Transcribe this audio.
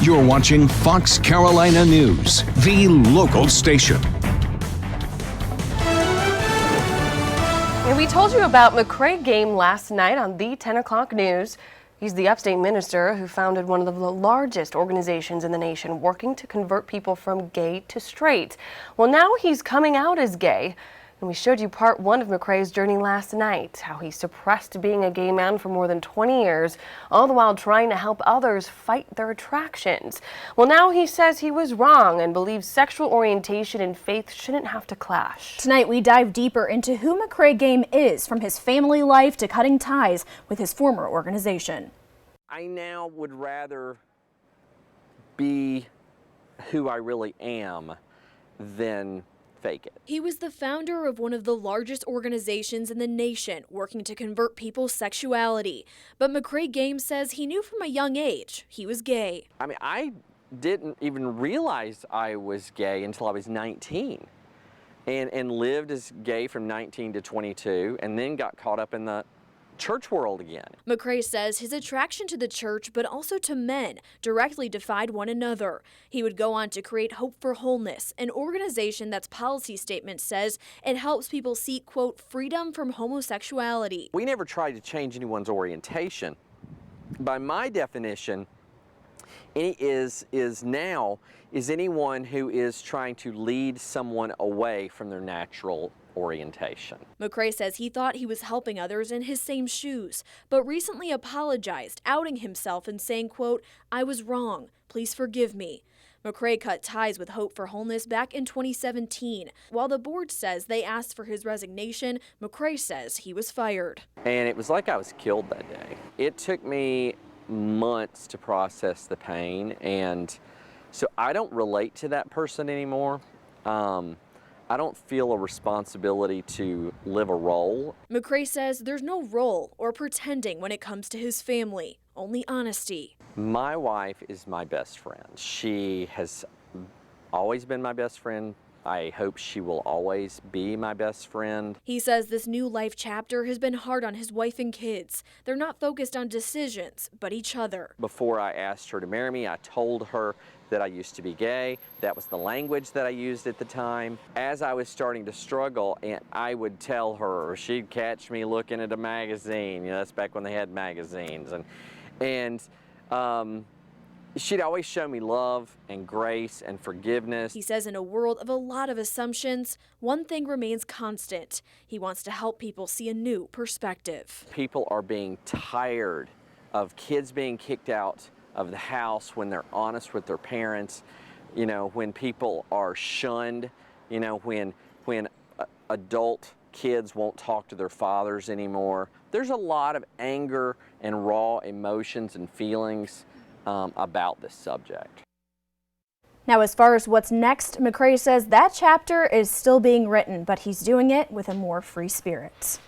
You're watching Fox Carolina News, the local station. And we told you about McKrae Game last night on the 10 o'clock news. He's the Upstate minister who founded one of the largest organizations in the nation working to convert people from gay to straight. Well, now he's coming out as gay. And we showed you part one of McKrae's journey last night, how he suppressed being a gay man for more than 20 years, all the while trying to help others fight their attractions. Well, now he says he was wrong and believes sexual orientation and faith shouldn't have to clash. Tonight, we dive deeper into who McKrae Game is, from his family life to cutting ties with his former organization. I now would rather be who I really am than fake it. He was the founder of one of the largest organizations in the nation working to convert people's sexuality. But McKrae Game says he knew from a young age he was gay. I mean, I didn't even realize I was gay until I was 19 and lived as gay from 19 to 22 and then got caught up in the church world again. McKrae says his attraction to the church, but also to men, directly defied one another. He would go on to create Hope-for-Wholeness, an organization that's policy statement says it helps people seek, quote, freedom from homosexuality. We never tried to change anyone's orientation. By my definition, is anyone who is trying to lead someone away from their natural orientation. McKrae says he thought he was helping others in his same shoes, but recently apologized, outing himself and saying, quote, I was wrong. Please forgive me. McKrae cut ties with Hope-for-Wholeness back in 2017. While the board says they asked for his resignation, McKrae says he was fired. And it was like I was killed that day. It took me months to process the pain, and so I don't relate to that person anymore. I don't feel a responsibility to live a role. McKrae says there's no role or pretending when it comes to his family, only honesty. My wife is my best friend. She has always been my best friend. I hope she will always be my best friend. He says this new life chapter has been hard on his wife and kids. They're not focused on decisions, but each other. Before I asked her to marry me, I told her that I used to be gay. That was the language that I used at the time. As I was starting to struggle, and I would tell her, or she'd catch me looking at a magazine. You know, that's back when they had magazines. And she'd always show me love and grace and forgiveness. He says in a world of a lot of assumptions, one thing remains constant. He wants to help people see a new perspective. People are being tired of kids being kicked out of the house when they're honest with their parents, you know, when people are shunned, you know, when adult kids won't talk to their fathers anymore. There's a lot of anger and raw emotions and feelings about this subject. Now, as far as what's next, McKrae says that chapter is still being written, but he's doing it with a more free spirit.